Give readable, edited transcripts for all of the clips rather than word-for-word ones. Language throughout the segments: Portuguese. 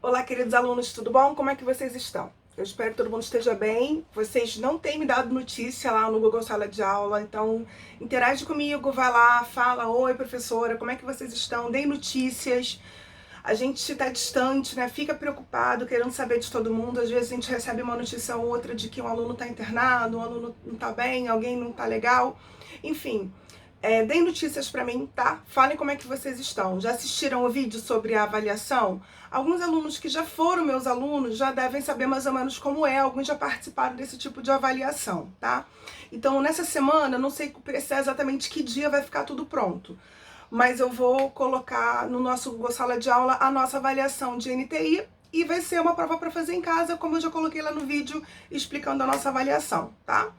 Olá, queridos alunos, tudo bom? Como é que vocês estão? Eu espero que todo mundo esteja bem. Vocês não têm me dado notícia lá no Google Sala de Aula, então interage comigo, vai lá, fala, oi professora, como é que vocês estão? Deem notícias. A gente está distante, né? Fica preocupado, querendo saber de todo mundo. Às vezes a gente recebe uma notícia ou outra de que um aluno está internado, um aluno não está bem, alguém não está legal. Enfim, deem notícias para mim, tá? Falem como é que vocês estão. Já assistiram o vídeo sobre a avaliação? Alguns alunos que já foram meus alunos já devem saber mais ou menos como é. Alguns já participaram desse tipo de avaliação, tá? Então, nessa semana, não sei precisar exatamente que dia vai ficar tudo pronto, mas eu vou colocar no nosso Google Sala de Aula a nossa avaliação de NTI e vai ser uma prova para fazer em casa, como eu já coloquei lá no vídeo explicando a nossa avaliação, tá?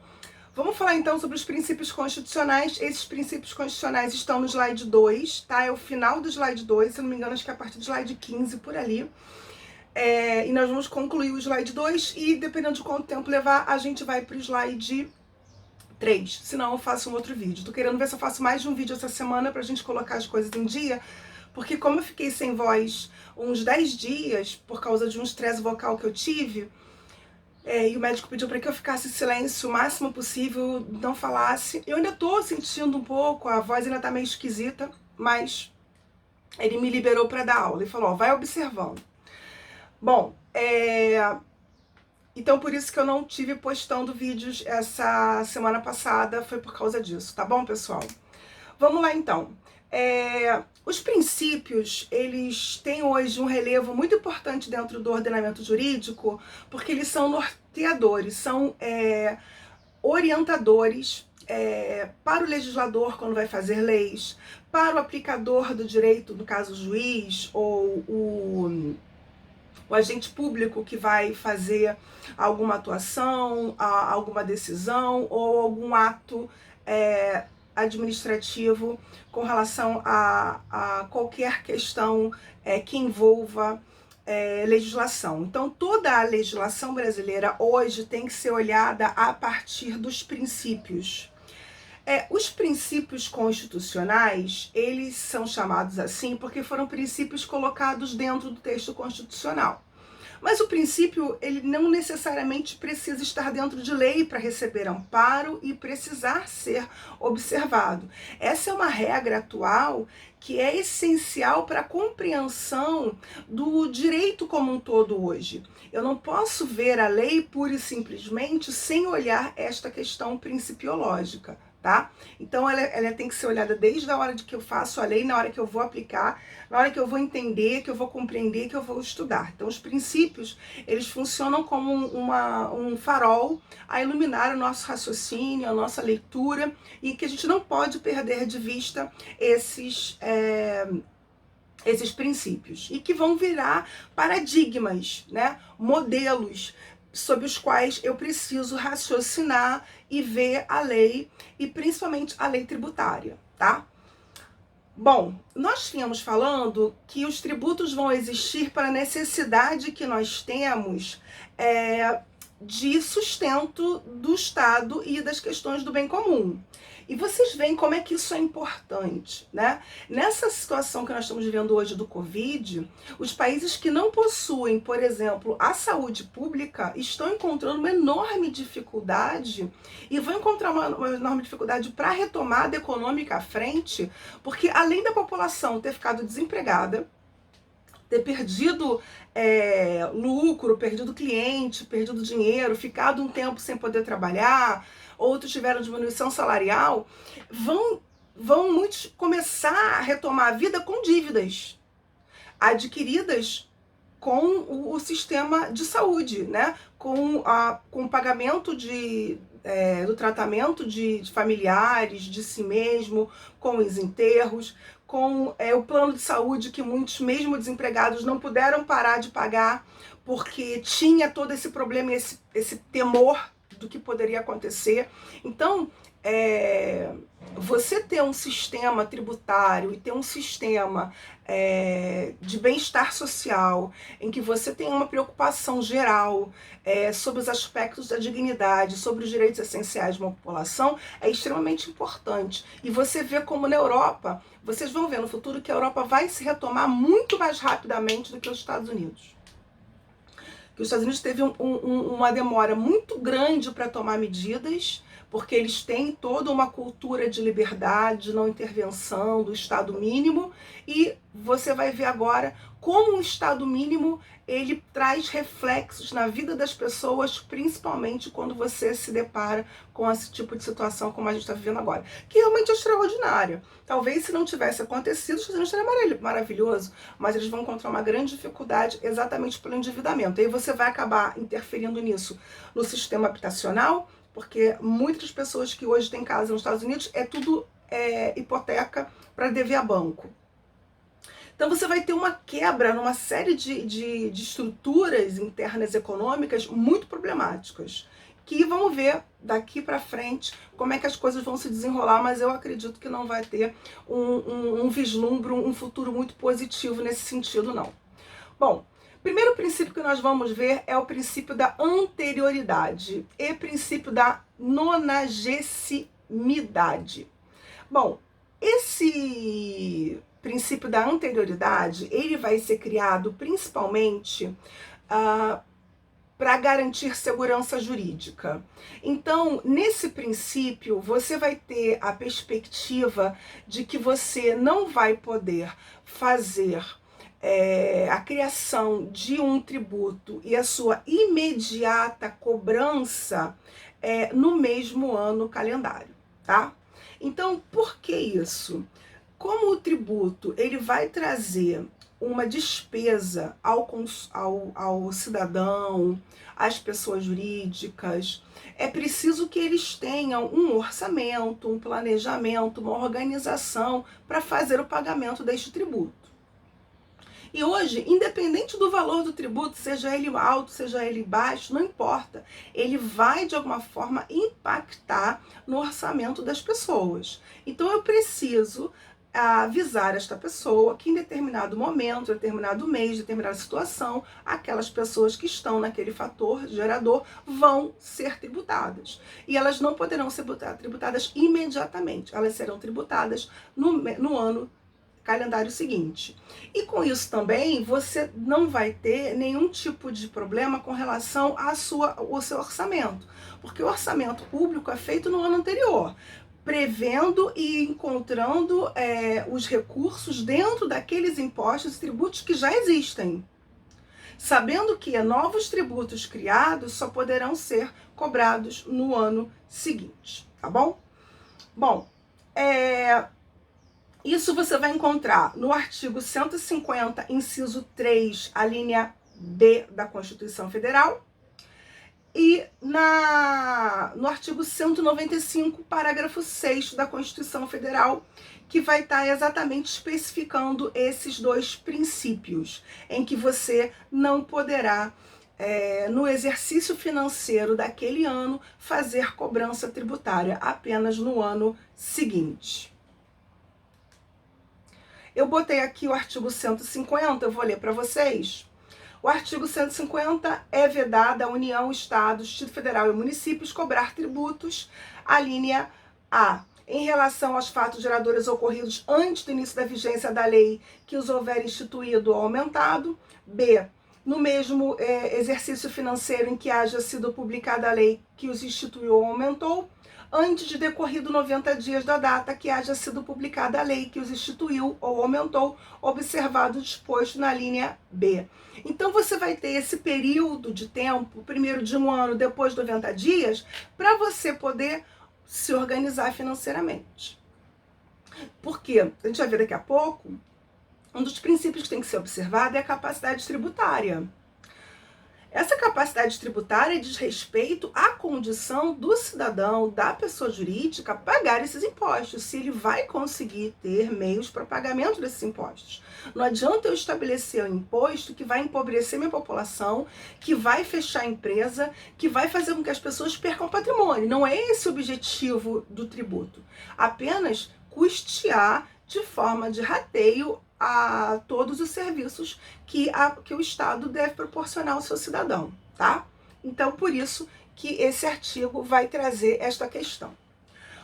Vamos falar então sobre os princípios constitucionais. Esses princípios constitucionais estão no slide 2, tá? É o final do slide 2, se não me engano, acho que é a partir do slide 15, por ali. E nós vamos concluir o slide 2 e, dependendo de quanto tempo levar, a gente vai para o slide 3. Senão eu faço um outro vídeo. Tô querendo ver se eu faço mais de um vídeo essa semana pra gente colocar as coisas em dia, porque como eu fiquei sem voz uns 10 dias, por causa de um estresse vocal que eu tive, e o médico pediu para que eu ficasse em silêncio o máximo possível, não falasse. Eu ainda tô sentindo um pouco, a voz ainda tá meio esquisita, mas ele me liberou para dar aula e falou, ó, vai observando. Bom, então por isso que eu não tive postando vídeos essa semana passada, foi por causa disso, tá bom, pessoal? Vamos lá então. Os princípios, eles têm hoje um relevo muito importante dentro do ordenamento jurídico, porque eles são norteadores, são orientadores para o legislador quando vai fazer leis, para o aplicador do direito, no caso o juiz, ou o agente público que vai fazer alguma atuação, alguma decisão ou algum ato administrativo com relação a qualquer questão que envolva legislação. Então, toda a legislação brasileira hoje tem que ser olhada a partir dos princípios. Os princípios constitucionais, eles são chamados assim porque foram princípios colocados dentro do texto constitucional. Mas o princípio, ele não necessariamente precisa estar dentro de lei para receber amparo e precisar ser observado. Essa é uma regra atual que é essencial para a compreensão do direito como um todo hoje. Eu não posso ver a lei pura e simplesmente sem olhar esta questão principiológica. Tá? Então ela tem que ser olhada desde a hora de que eu faço a lei, na hora que eu vou aplicar, na hora que eu vou entender, que eu vou compreender, que eu vou estudar. Então os princípios, eles funcionam como um farol a iluminar o nosso raciocínio, a nossa leitura, e que a gente não pode perder de vista esses princípios, e que vão virar paradigmas, né? Modelos sobre os quais eu preciso raciocinar e ver a lei, e principalmente a lei tributária, tá? Bom, nós tínhamos falando que os tributos vão existir para a necessidade que nós temos de sustento do Estado e das questões do bem comum. E vocês veem como é que isso é importante, né? Nessa situação que nós estamos vivendo hoje do Covid, os países que não possuem, por exemplo, a saúde pública, estão encontrando uma enorme dificuldade e vão encontrar uma enorme dificuldade para a retomada econômica à frente, porque além da população ter ficado desempregada, ter perdido lucro, perdido cliente, perdido dinheiro, ficado um tempo sem poder trabalhar, outros tiveram diminuição salarial, vão muitos começar a retomar a vida com dívidas adquiridas com o sistema de saúde, né? Com o pagamento do tratamento de familiares, de si mesmo, com os enterros, com o plano de saúde que muitos, mesmo desempregados, não puderam parar de pagar porque tinha todo esse problema e esse temor do que poderia acontecer. Então, você ter um sistema tributário e ter um sistema de bem-estar social, em que você tem uma preocupação geral sobre os aspectos da dignidade, sobre os direitos essenciais de uma população, é extremamente importante. E você vê como na Europa, vocês vão ver no futuro que a Europa vai se retomar muito mais rapidamente do que os Estados Unidos. os Estados Unidos teve uma demora muito grande para tomar medidas, porque eles têm toda uma cultura de liberdade, de não intervenção, do Estado mínimo, e você vai ver agora como o Estado mínimo ele traz reflexos na vida das pessoas, principalmente quando você se depara com esse tipo de situação como a gente está vivendo agora, que realmente é extraordinária. Talvez se não tivesse acontecido, os Estados Unidos seria maravilhoso, mas eles vão encontrar uma grande dificuldade exatamente pelo endividamento. E aí você vai acabar interferindo nisso no sistema habitacional, porque muitas pessoas que hoje têm casa nos Estados Unidos é tudo hipoteca para dever a banco. Então você vai ter uma quebra numa série de estruturas internas econômicas muito problemáticas, que vamos ver daqui para frente como é que as coisas vão se desenrolar, mas eu acredito que não vai ter um vislumbre, um futuro muito positivo nesse sentido, não. Bom, primeiro princípio que nós vamos ver é o princípio da anterioridade e princípio da nonagesimidade. Bom, esse princípio da anterioridade, ele vai ser criado principalmente para garantir segurança jurídica. Então, nesse princípio, você vai ter a perspectiva de que você não vai poder fazer a criação de um tributo e a sua imediata cobrança no mesmo ano calendário, tá? Então, por que isso? Como o tributo ele vai trazer uma despesa ao cidadão, às pessoas jurídicas, é preciso que eles tenham um orçamento, um planejamento, uma organização para fazer o pagamento deste tributo. E hoje, independente do valor do tributo, seja ele alto, seja ele baixo, não importa. Ele vai, de alguma forma, impactar no orçamento das pessoas. Então, eu preciso avisar esta pessoa que em determinado momento, determinado mês, determinada situação, aquelas pessoas que estão naquele fator gerador vão ser tributadas. E elas não poderão ser tributadas imediatamente. Elas serão tributadas no ano calendário seguinte. E com isso também você não vai ter nenhum tipo de problema com relação ao seu orçamento, porque o orçamento público é feito no ano anterior, prevendo e encontrando os recursos dentro daqueles impostos e tributos que já existem, sabendo que novos tributos criados só poderão ser cobrados no ano seguinte, tá bom? Bom, isso você vai encontrar no artigo 150, inciso 3, a linha B da Constituição Federal, e no artigo 195, parágrafo 6 da Constituição Federal, que vai estar exatamente especificando esses dois princípios, em que você não poderá, no exercício financeiro daquele ano, fazer cobrança tributária, apenas no ano seguinte. Eu botei aqui o artigo 150, eu vou ler para vocês. O artigo 150 é vedada a União, Estado, Distrito Federal e municípios cobrar tributos, a linha A, em relação aos fatos geradores ocorridos antes do início da vigência da lei que os houver instituído ou aumentado. B, no mesmo exercício financeiro em que haja sido publicada a lei que os instituiu ou aumentou, antes de decorrido 90 dias da data que haja sido publicada a lei que os instituiu ou aumentou, observado o disposto na linha B. Então, você vai ter esse período de tempo, primeiro de um ano, depois de 90 dias, para você poder se organizar financeiramente. Porque, a gente vai ver daqui a pouco, um dos princípios que tem que ser observado é a capacidade tributária. Essa capacidade tributária diz respeito à condição do cidadão, da pessoa jurídica, pagar esses impostos, se ele vai conseguir ter meios para pagamento desses impostos. Não adianta eu estabelecer um imposto que vai empobrecer minha população, que vai fechar a empresa, que vai fazer com que as pessoas percam patrimônio. Não é esse o objetivo do tributo. Apenas custear de forma de rateio a todos os serviços que o Estado deve proporcionar ao seu cidadão, tá? Então, por isso que esse artigo vai trazer esta questão.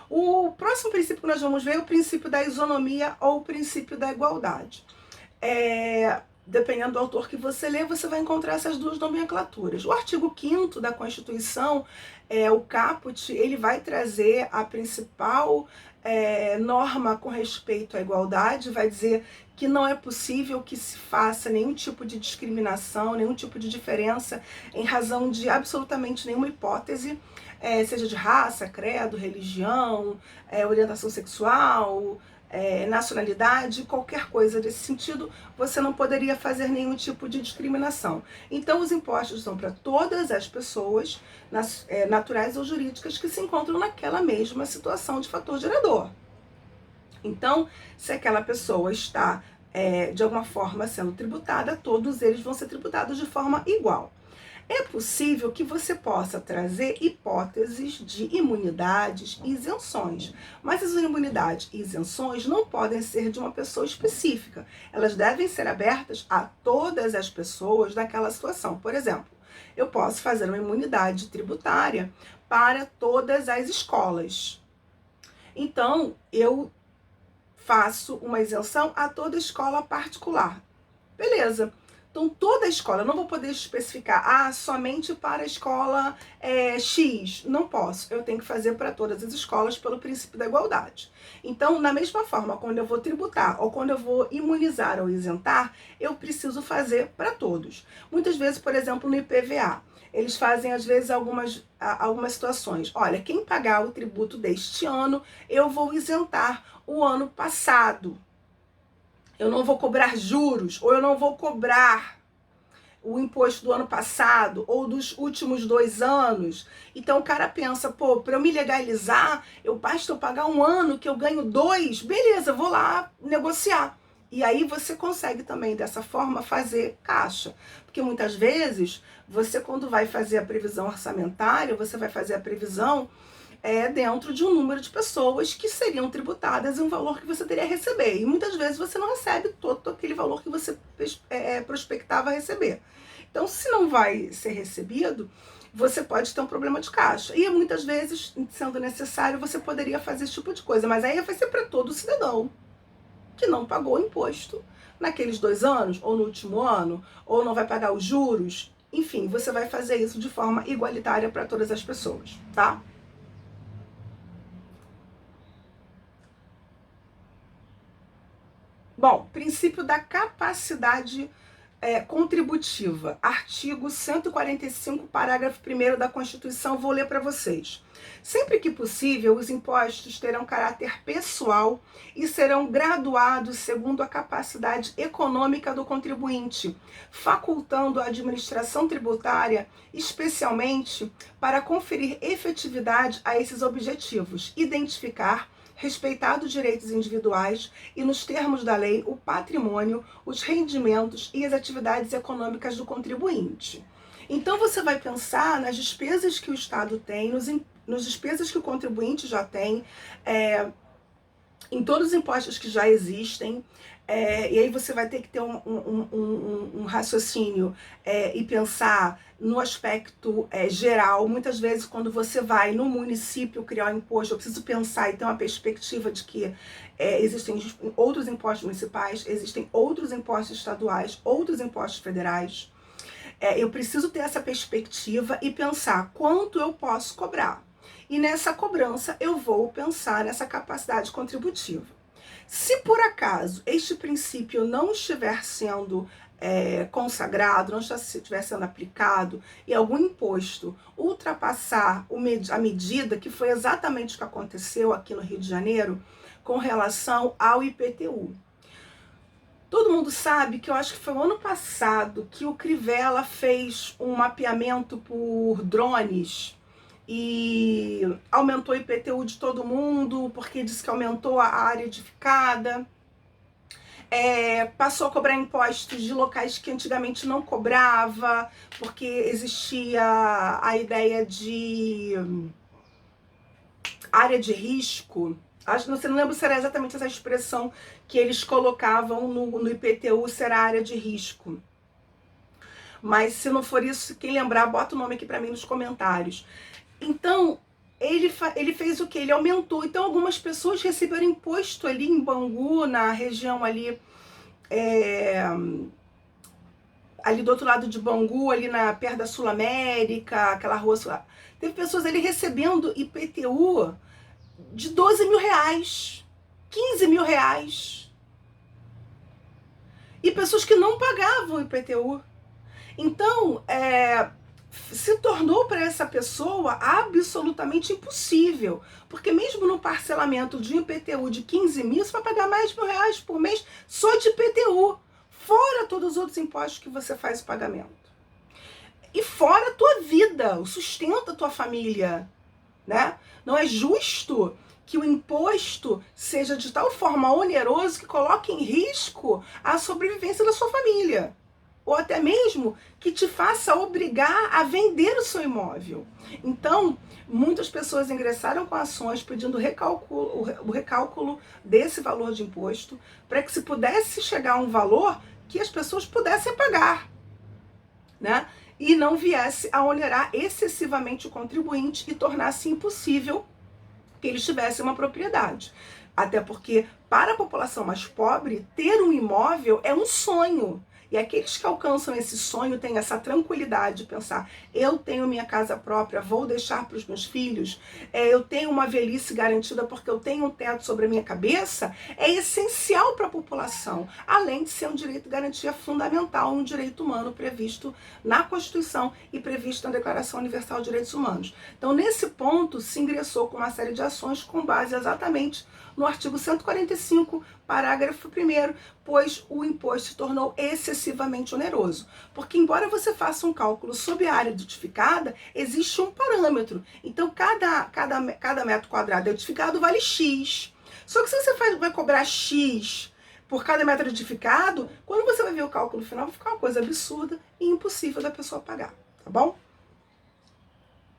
O próximo princípio que nós vamos ver é o princípio da isonomia ou o princípio da igualdade. dependendo do autor que você lê, você vai encontrar essas duas nomenclaturas. O artigo 5º da Constituição, o caput, ele vai trazer a principal norma com respeito à igualdade, vai dizer que não é possível que se faça nenhum tipo de discriminação, nenhum tipo de diferença em razão de absolutamente nenhuma hipótese, seja de raça, credo, religião, orientação sexual, nacionalidade, qualquer coisa desse sentido, você não poderia fazer nenhum tipo de discriminação. Então, os impostos são para todas as pessoas, naturais ou jurídicas, que se encontram naquela mesma situação de fator gerador. Então, se aquela pessoa está, de alguma forma, sendo tributada, todos eles vão ser tributados de forma igual. É possível que você possa trazer hipóteses de imunidades e isenções, mas as imunidades e isenções não podem ser de uma pessoa específica. Elas devem ser abertas a todas as pessoas naquela situação. Por exemplo, eu posso fazer uma imunidade tributária para todas as escolas. Então, eu faço uma isenção a toda escola particular. Beleza. Então, toda a escola, eu não vou poder especificar, somente para a escola X. Não posso, eu tenho que fazer para todas as escolas pelo princípio da igualdade. Então, na mesma forma, quando eu vou tributar ou quando eu vou imunizar ou isentar, eu preciso fazer para todos. Muitas vezes, por exemplo, no IPVA, eles fazem, às vezes, algumas situações. Olha, quem pagar o tributo deste ano, eu vou isentar o ano passado. Eu não vou cobrar juros, ou eu não vou cobrar o imposto do ano passado, ou dos últimos 2 anos. Então o cara pensa, pô, para eu me legalizar, basta eu pagar 1 ano que eu ganho 2, beleza, eu vou lá negociar. E aí você consegue também, dessa forma, fazer caixa. Porque muitas vezes, você quando vai fazer a previsão orçamentária, você vai fazer a previsão dentro de um número de pessoas que seriam tributadas em um valor que você teria a receber. E muitas vezes você não recebe todo aquele valor que você prospectava receber. Então, se não vai ser recebido, você pode ter um problema de caixa. E muitas vezes, sendo necessário, você poderia fazer esse tipo de coisa. Mas aí vai ser para todo cidadão que não pagou imposto naqueles 2 anos, ou no último ano, ou não vai pagar os juros. Enfim, você vai fazer isso de forma igualitária para todas as pessoas, tá? Bom, princípio da capacidade contributiva. Artigo 145, parágrafo 1º da Constituição, vou ler para vocês. Sempre que possível, os impostos terão caráter pessoal e serão graduados segundo a capacidade econômica do contribuinte, facultando a administração tributária, especialmente, para conferir efetividade a esses objetivos, identificar, respeitado os direitos individuais e, nos termos da lei, o patrimônio, os rendimentos e as atividades econômicas do contribuinte. Então, você vai pensar nas despesas que o Estado tem, nas despesas que o contribuinte já tem, em todos os impostos que já existem, e aí você vai ter que ter um raciocínio e pensar no aspecto geral. Muitas vezes, quando você vai no município criar um imposto, eu preciso pensar e ter uma perspectiva de que existem outros impostos municipais, existem outros impostos estaduais, outros impostos federais. Eu preciso ter essa perspectiva e pensar quanto eu posso cobrar. E nessa cobrança eu vou pensar nessa capacidade contributiva. Se por acaso este princípio não estiver sendo consagrado, não estiver sendo aplicado, e algum imposto ultrapassar a medida, que foi exatamente o que aconteceu aqui no Rio de Janeiro, com relação ao IPTU. Todo mundo sabe que eu acho que foi o ano passado que o Crivella fez um mapeamento por drones e aumentou o IPTU de todo mundo, porque disse que aumentou a área edificada. Passou a cobrar impostos de locais que antigamente não cobrava, porque existia a ideia de área de risco. Não lembro se era exatamente essa expressão que eles colocavam no IPTU, se era área de risco. Mas se não for isso, quem lembrar, bota o nome aqui para mim nos comentários. Então, ele fez o quê? Ele aumentou. Então, algumas pessoas receberam imposto ali em Bangu, na região ali ali do outro lado de Bangu, ali perto da Sul América, aquela rua Sul. Teve pessoas ali recebendo IPTU de 12 mil reais, 15 mil reais. E pessoas que não pagavam IPTU. Então, se tornou para essa pessoa absolutamente impossível. Porque mesmo no parcelamento de IPTU de 15 mil, você vai pagar mais de R$ 1.000 por mês só de IPTU. Fora todos os outros impostos que você faz o pagamento. E fora a tua vida, o sustento da tua família, né? Não é justo que o imposto seja de tal forma oneroso que coloque em risco a sobrevivência da sua família. Ou até mesmo que te faça obrigar a vender o seu imóvel. Então, muitas pessoas ingressaram com ações pedindo o recálculo desse valor de imposto para que se pudesse chegar a um valor que as pessoas pudessem pagar, né? E não viesse a onerar excessivamente o contribuinte e tornasse impossível que eles tivessem uma propriedade. Até porque, para a população mais pobre, ter um imóvel é um sonho. E aqueles que alcançam esse sonho têm essa tranquilidade de pensar, eu tenho minha casa própria, vou deixar para os meus filhos, eu tenho uma velhice garantida porque eu tenho um teto sobre a minha cabeça, é essencial para a população, além de ser um direito de garantia fundamental, um direito humano previsto na Constituição e previsto na Declaração Universal de Direitos Humanos. Então, nesse ponto, se ingressou com uma série de ações com base exatamente no artigo 145, parágrafo 1º, pois o imposto se tornou excessivamente oneroso. Porque, embora você faça um cálculo sobre a área edificada, existe um parâmetro. Então, cada metro quadrado edificado vale X. Só que se você vai cobrar X por cada metro edificado, quando você vai ver o cálculo final, vai ficar uma coisa absurda e impossível da pessoa pagar, tá bom?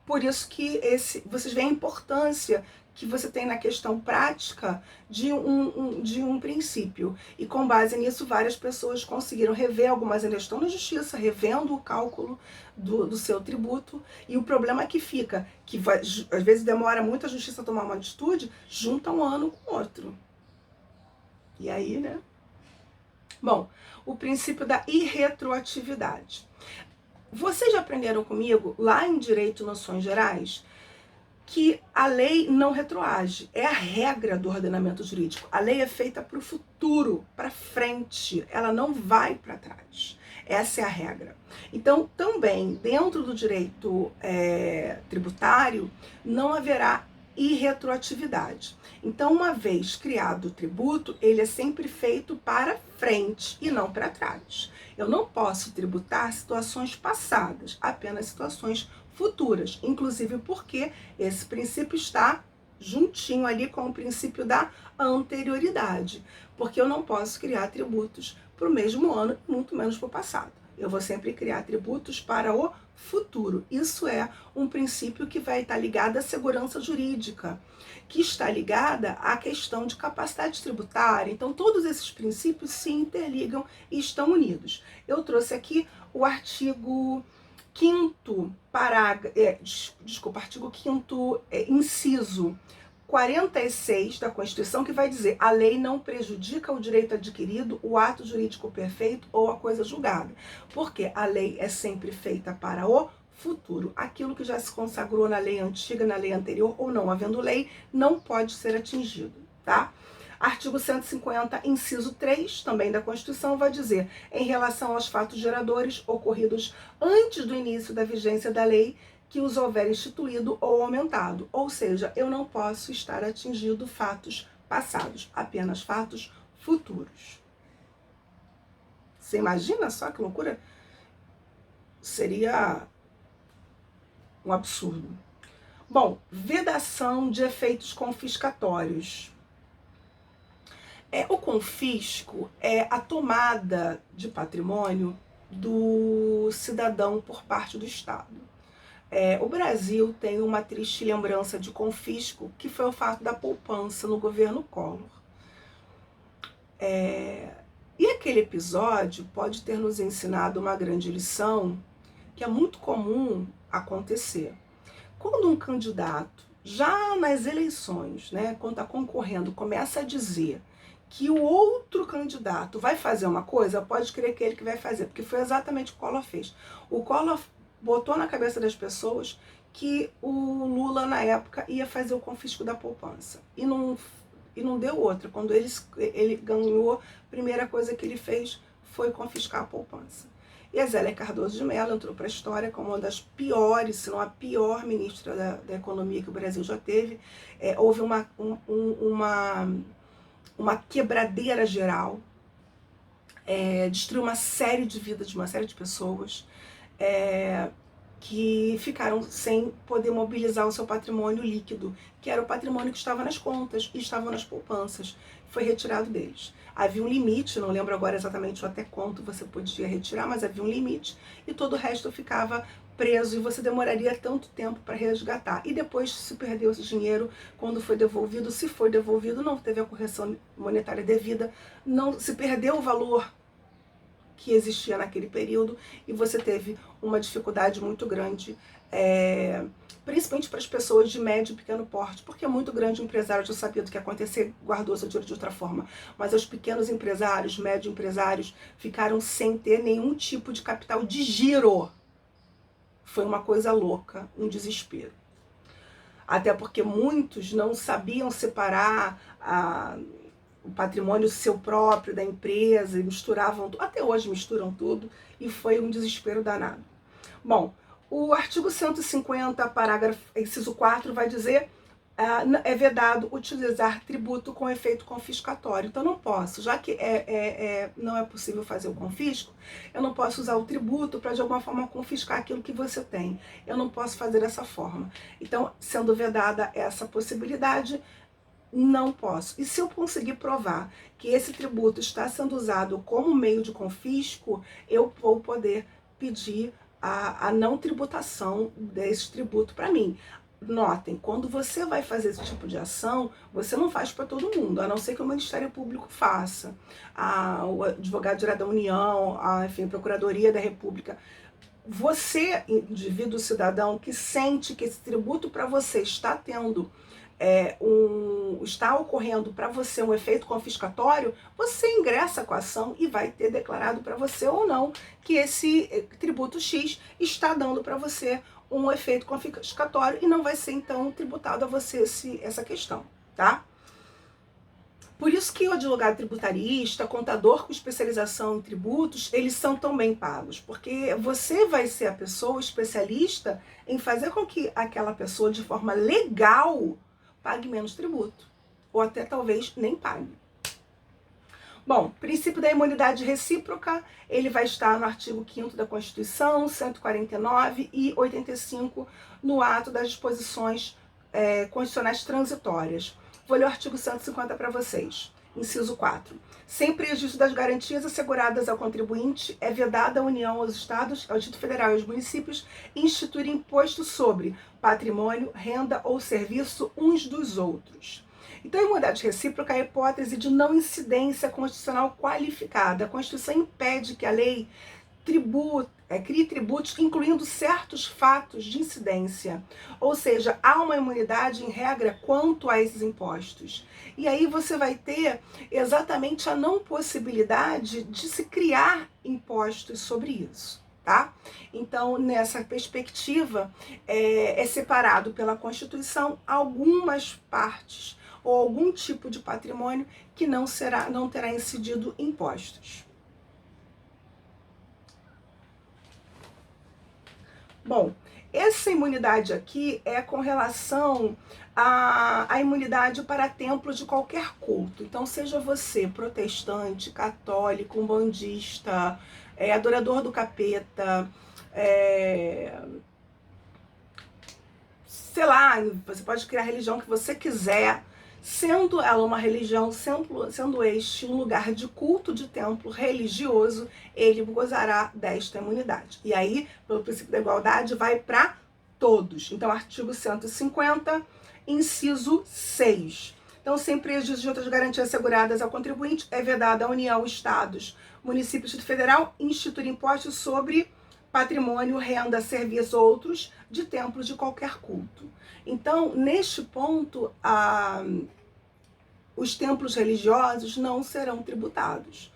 Por isso que vocês veem a importância que você tem na questão prática de um princípio. E com base nisso, várias pessoas conseguiram rever, algumas ainda estão na justiça, revendo o cálculo do seu tributo. E o problema é que fica, que às vezes demora muito a justiça tomar uma atitude, junta um ano com outro. E aí, né? Bom, o princípio da irretroatividade. Vocês já aprenderam comigo, lá em Direito e Noções Gerais, que a lei não retroage. É a regra do ordenamento jurídico. A lei é feita para o futuro, para frente. Ela não vai para trás. Essa é a regra. Então, também, dentro do direito tributário, não haverá irretroatividade. Então, uma vez criado o tributo, ele é sempre feito para frente e não para trás. Eu não posso tributar situações passadas, apenas situações futuras, inclusive porque esse princípio está juntinho ali com o princípio da anterioridade, porque eu não posso criar tributos para o mesmo ano, muito menos para o passado. Eu vou sempre criar tributos para o futuro. Isso é um princípio que vai estar ligado à segurança jurídica, que está ligada à questão de capacidade tributária. Então, todos esses princípios se interligam e estão unidos. Eu trouxe aqui o artigo 5º artigo 5º, inciso 46 da Constituição, que vai dizer: a lei não prejudica o direito adquirido, o ato jurídico perfeito ou a coisa julgada. Porque a lei é sempre feita para o futuro. Aquilo que já se consagrou na lei antiga, na lei anterior, ou não havendo lei, não pode ser atingido, tá? Artigo 150, inciso 3, também da Constituição, vai dizer: em relação aos fatos geradores ocorridos antes do início da vigência da lei, que os houver instituído ou aumentado. Ou seja, eu não posso estar atingindo fatos passados, apenas fatos futuros. Você imagina só que loucura? Seria um absurdo. Bom, vedação de efeitos confiscatórios. O confisco é a tomada de patrimônio do cidadão por parte do Estado. O Brasil tem uma triste lembrança de confisco, que foi o fato da poupança no governo Collor. E aquele episódio pode ter nos ensinado uma grande lição que é muito comum acontecer. Quando um candidato, já nas eleições, né, quando está concorrendo, começa a dizer que o outro candidato vai fazer uma coisa, pode crer que é ele que vai fazer, porque foi exatamente o que o Collor fez. O Collor botou na cabeça das pessoas que o Lula, na época, ia fazer o confisco da poupança. E não deu outra. Quando ele ganhou, a primeira coisa que ele fez foi confiscar a poupança. E a Zélia Cardoso de Mello entrou para a história como uma das piores, se não a pior ministra da Economia que o Brasil já teve. Houve uma quebradeira geral, destruiu uma série de vidas de uma série de pessoas, que ficaram sem poder mobilizar o seu patrimônio líquido, que era o patrimônio que estava nas contas e estava nas poupanças. Foi retirado deles. Havia um limite, não lembro agora exatamente até quanto você podia retirar, mas havia um limite, e todo o resto ficava preso, e você demoraria tanto tempo para resgatar. E depois se perdeu esse dinheiro, quando foi devolvido, se foi devolvido, não teve a correção monetária devida, não se perdeu o valor que existia naquele período, e você teve uma dificuldade muito grande, principalmente para as pessoas de médio e pequeno porte, porque é muito grande empresário já sabia do que ia acontecer, guardou seu dinheiro de outra forma, mas os pequenos empresários, médio empresários, ficaram sem ter nenhum tipo de capital de giro. Foi uma coisa louca, um desespero. Até porque muitos não sabiam separar o patrimônio seu próprio, da empresa, e misturavam, até hoje misturam tudo, e foi um desespero danado. Bom, o artigo 150, parágrafo, inciso 4, vai dizer: é vedado utilizar tributo com efeito confiscatório. Então não posso, já que não é possível fazer o confisco, eu não posso usar o tributo para de alguma forma confiscar aquilo que você tem. Eu não posso fazer dessa forma. Então, sendo vedada essa possibilidade, não posso. E se eu conseguir provar que esse tributo está sendo usado como meio de confisco, eu vou poder pedir a não tributação desse tributo para mim. Notem, quando você vai fazer esse tipo de ação, você não faz para todo mundo, a não ser que o Ministério Público faça, o advogado-geral da União, enfim, a Procuradoria da República. Você, indivíduo cidadão, que sente que esse tributo para você está tendo está ocorrendo para você um efeito confiscatório, você ingressa com a ação e vai ter declarado para você ou não que esse tributo X está dando para você um efeito confiscatório e não vai ser então tributado a você essa questão, tá? Por isso que o advogado tributarista, contador com especialização em tributos, eles são tão bem pagos, porque você vai ser a pessoa especialista em fazer com que aquela pessoa, de forma legal, pague menos tributo, ou até talvez nem pague. Bom, princípio da imunidade recíproca, ele vai estar no artigo 5º da Constituição, 149 e 85, no ato das disposições constitucionais transitórias. Vou ler o artigo 150 para vocês. Inciso 4. Sem prejuízo das garantias asseguradas ao contribuinte, é vedada à União, aos Estados, ao Distrito Federal e aos municípios instituir imposto sobre patrimônio, renda ou serviço uns dos outros. Então, a imunidade recíproca é a hipótese de não incidência constitucional qualificada. A Constituição impede que a lei crie tributos, incluindo certos fatos de incidência. Ou seja, há uma imunidade em regra quanto a esses impostos. E aí você vai ter exatamente a não possibilidade de se criar impostos sobre isso, tá? Então, nessa perspectiva, é separado pela Constituição algumas partes ou algum tipo de patrimônio que não terá incidido impostos. Bom, essa imunidade aqui é com relação à imunidade para templo de qualquer culto. Então, seja você protestante, católico, umbandista, adorador do capeta, sei lá, você pode criar a religião que você quiser, sendo ela uma religião, sendo este um lugar de culto de templo religioso, ele gozará desta imunidade. E aí, pelo princípio da igualdade, vai para todos. Então, artigo 150, inciso 6. Então, sem prejuízo de outras garantias asseguradas ao contribuinte, é vedada à União, Estados, municípios e federal instituir impostos sobre patrimônio, renda, serviços outros de templos de qualquer culto. Então, neste ponto, os templos religiosos não serão tributados.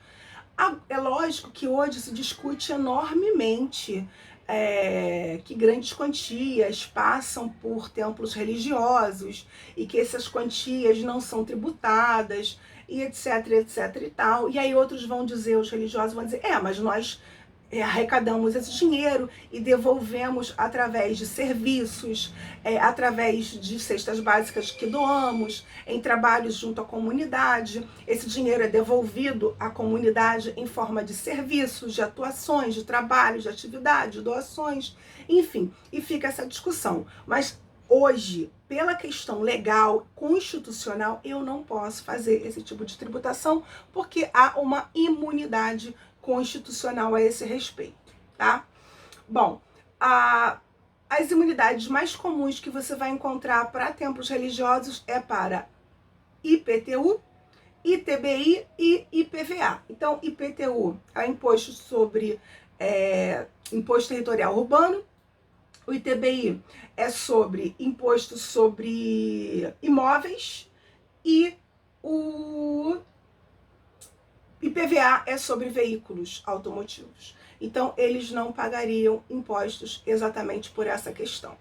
É lógico que hoje se discute enormemente que grandes quantias passam por templos religiosos e que essas quantias não são tributadas e etc, etc e tal. E aí outros vão dizer, os religiosos vão dizer, mas nós arrecadamos esse dinheiro e devolvemos através de serviços, através de cestas básicas que doamos, em trabalhos junto à comunidade. Esse dinheiro é devolvido à comunidade em forma de serviços, de atuações, de trabalhos, de atividades, de doações, enfim, e fica essa discussão. Mas hoje, pela questão legal, constitucional, eu não posso fazer esse tipo de tributação porque há uma imunidade constitucional a esse respeito, tá? Bom, as imunidades mais comuns que você vai encontrar para templos religiosos é para IPTU, ITBI e IPVA. Então, IPTU é imposto sobre imposto territorial urbano, o ITBI é sobre imposto sobre imóveis e o IPVA é sobre veículos automotivos. Então, eles não pagariam impostos exatamente por essa questão.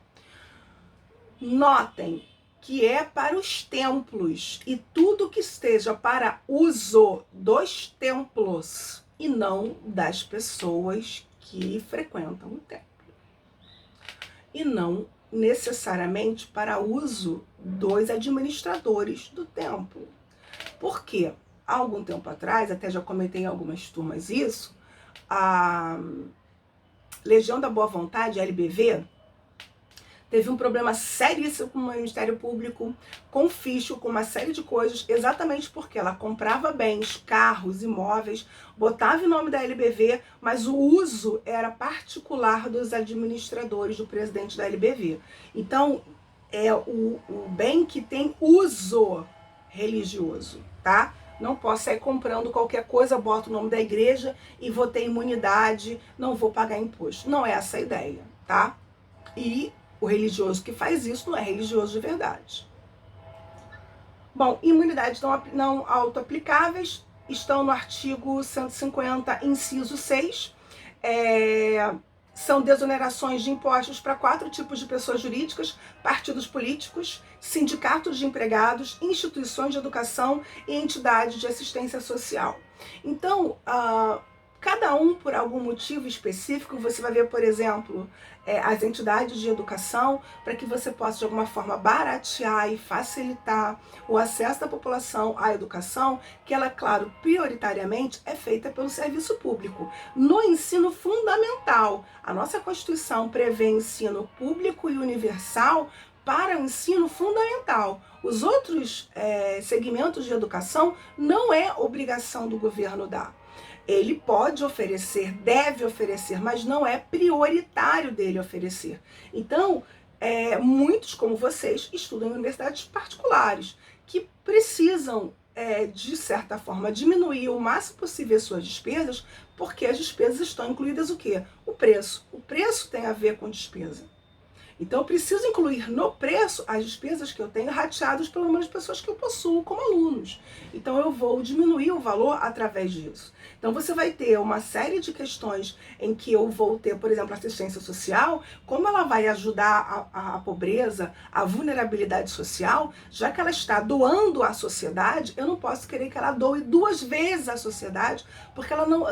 Notem que é para os templos e tudo que esteja para uso dos templos e não das pessoas que frequentam o templo. E não necessariamente para uso dos administradores do templo. Por quê? Há algum tempo atrás, até já comentei em algumas turmas isso, a Legião da Boa Vontade, a LBV, teve um problema seríssimo com o Ministério Público, com ficho, com uma série de coisas, exatamente porque ela comprava bens, carros, imóveis, botava em nome da LBV, mas o uso era particular dos administradores, do presidente da LBV. Então, é o bem que tem uso religioso, tá? Não posso sair comprando qualquer coisa, boto o nome da igreja e vou ter imunidade, não vou pagar imposto. Não é essa a ideia, tá? E o religioso que faz isso não é religioso de verdade. Bom, imunidades não auto-aplicáveis estão no artigo 150, inciso 6. São desonerações de impostos para 4 tipos de pessoas jurídicas: partidos políticos, sindicatos de empregados, instituições de educação e entidades de assistência social. Então, cada um por algum motivo específico, você vai ver, por exemplo, as entidades de educação, para que você possa de alguma forma baratear e facilitar o acesso da população à educação, que ela, claro, prioritariamente é feita pelo serviço público. No ensino fundamental, a nossa Constituição prevê ensino público e universal para o ensino fundamental. Os outros segmentos de educação não é obrigação do governo dar. Ele pode oferecer, deve oferecer, mas não é prioritário dele oferecer. Então, muitos como vocês estudam em universidades particulares, que precisam, de certa forma, diminuir o máximo possível as suas despesas, porque as despesas estão incluídas o quê? O preço. O preço tem a ver com despesa. Então, eu preciso incluir no preço as despesas que eu tenho rateadas pelo número de pessoas que eu possuo como alunos. Então, eu vou diminuir o valor através disso. Então, você vai ter uma série de questões em que eu vou ter, por exemplo, assistência social, como ela vai ajudar a pobreza, a vulnerabilidade social, já que ela está doando à sociedade, eu não posso querer que ela doe 2 vezes à sociedade, porque ela não,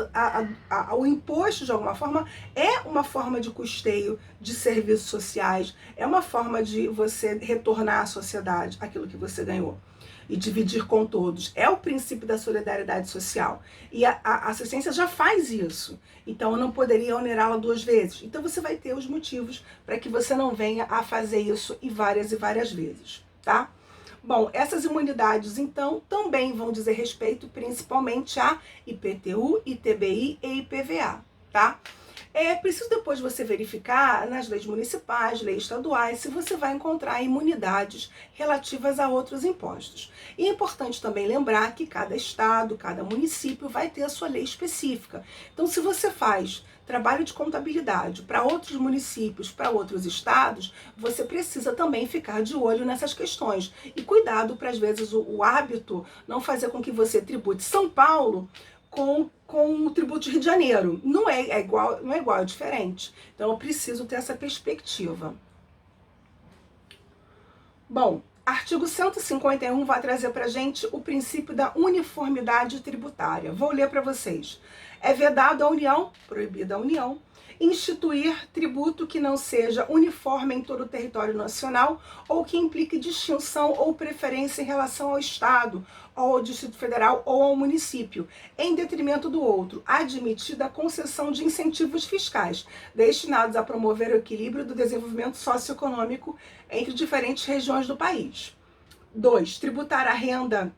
o imposto, de alguma forma, é uma forma de custeio de serviços sociais, é uma forma de você retornar à sociedade aquilo que você ganhou e dividir com todos. É o princípio da solidariedade social. E a assistência já faz isso. Então, eu não poderia onerá-la 2 vezes. Então, você vai ter os motivos para que você não venha a fazer isso e várias vezes, tá? Bom, essas imunidades, então, também vão dizer respeito principalmente a IPTU, ITBI e IPVA, tá? É preciso depois você verificar nas leis municipais, leis estaduais, se você vai encontrar imunidades relativas a outros impostos. E é importante também lembrar que cada estado, cada município vai ter a sua lei específica. Então, se você faz trabalho de contabilidade para outros municípios, para outros estados, você precisa também ficar de olho nessas questões. E cuidado para, às vezes, o hábito não fazer com que você tribute São Paulo com o tributo de Rio de Janeiro. Não é igual, é diferente. Então eu preciso ter essa perspectiva. Bom, artigo 151 vai trazer para a gente o princípio da uniformidade tributária. Vou ler para vocês. É vedado à União, proibida à União, instituir tributo que não seja uniforme em todo o território nacional ou que implique distinção ou preferência em relação ao Estado, ou ao Distrito Federal ou ao município, em detrimento do outro, admitida a concessão de incentivos fiscais destinados a promover o equilíbrio do desenvolvimento socioeconômico entre diferentes regiões do país. 2. Tributar a renda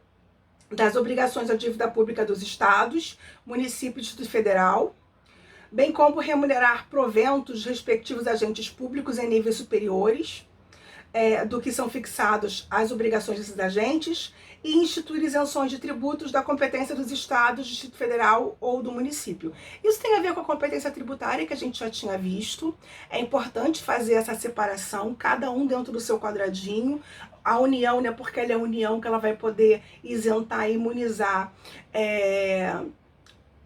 das obrigações à dívida pública dos estados, município e Distrito Federal, bem como remunerar proventos respectivos agentes públicos em níveis superiores do que são fixados as obrigações desses agentes e instituir isenções de tributos da competência dos estados, Distrito Federal ou do município. Isso tem a ver com a competência tributária que a gente já tinha visto. É importante fazer essa separação, cada um dentro do seu quadradinho. A União, né, porque ela é a União que ela vai poder isentar e imunizar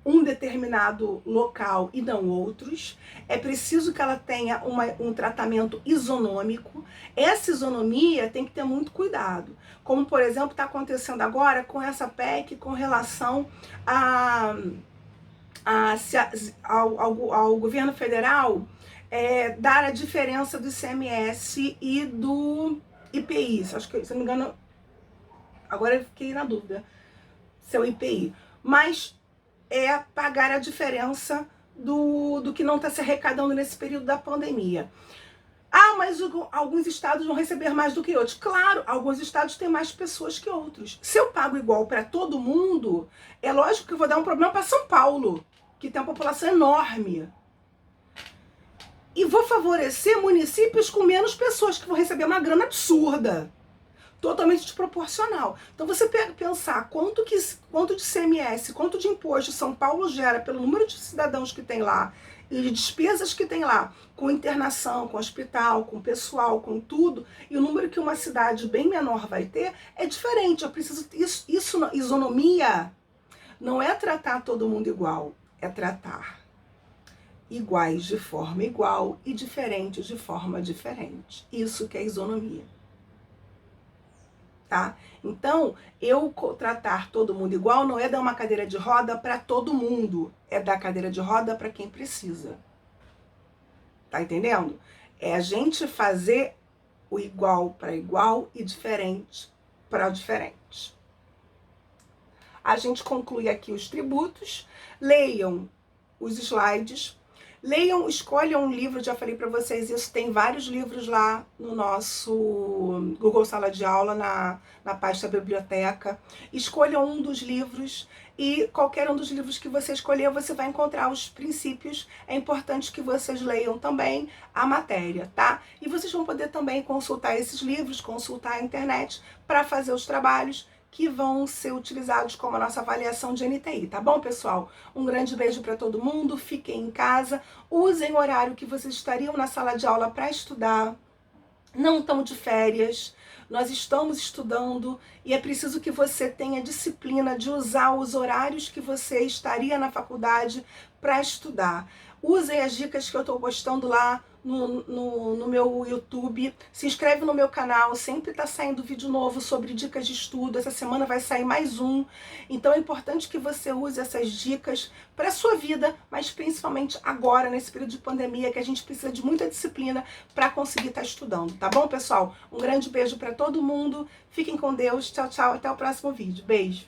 um determinado local e não outros. É preciso que ela tenha um tratamento isonômico. Essa isonomia tem que ter muito cuidado. Como, por exemplo, está acontecendo agora com essa PEC com relação ao governo federal dar a diferença do ICMS e do IPI. Acho que, se não me engano, agora eu fiquei na dúvida se é o IPI. Mas pagar a diferença do que não está se arrecadando nesse período da pandemia. Ah, mas alguns estados vão receber mais do que outros. Claro, alguns estados têm mais pessoas que outros. Se eu pago igual para todo mundo, é lógico que eu vou dar um problema para São Paulo, que tem uma população enorme. E vou favorecer municípios com menos pessoas, que vão receber uma grana absurda. Totalmente desproporcional. Então você pensar quanto de ICMS, quanto de imposto São Paulo gera pelo número de cidadãos que tem lá e de despesas que tem lá, com internação, com hospital, com pessoal, com tudo, e o número que uma cidade bem menor vai ter é diferente. Eu preciso isonomia não é tratar todo mundo igual, é tratar iguais de forma igual e diferentes de forma diferente. Isso que é isonomia. Tá? Então, eu tratar todo mundo igual não é dar uma cadeira de roda para todo mundo, é dar cadeira de roda para quem precisa. Tá entendendo? É a gente fazer o igual para igual e diferente para diferente. A gente conclui aqui os tributos, leiam os slides, escolham um livro, já falei para vocês isso, tem vários livros lá no nosso Google Sala de Aula, na pasta biblioteca. Escolham um dos livros e qualquer um dos livros que você escolher, você vai encontrar os princípios. É importante que vocês leiam também a matéria, tá? E vocês vão poder também consultar esses livros, consultar a internet para fazer os trabalhos que vão ser utilizados como a nossa avaliação de NTI, tá bom, pessoal? Um grande beijo para todo mundo, fiquem em casa, usem o horário que vocês estariam na sala de aula para estudar, não estão de férias, nós estamos estudando e é preciso que você tenha disciplina de usar os horários que você estaria na faculdade para estudar. Usem as dicas que eu estou postando lá no meu YouTube. Se inscreve no meu canal, sempre está saindo vídeo novo sobre dicas de estudo. Essa semana vai sair mais um. Então é importante que você use essas dicas para a sua vida, mas principalmente agora, nesse período de pandemia, que a gente precisa de muita disciplina para conseguir estar estudando. Tá bom, pessoal? Um grande beijo para todo mundo. Fiquem com Deus. Tchau, tchau. Até o próximo vídeo. Beijo.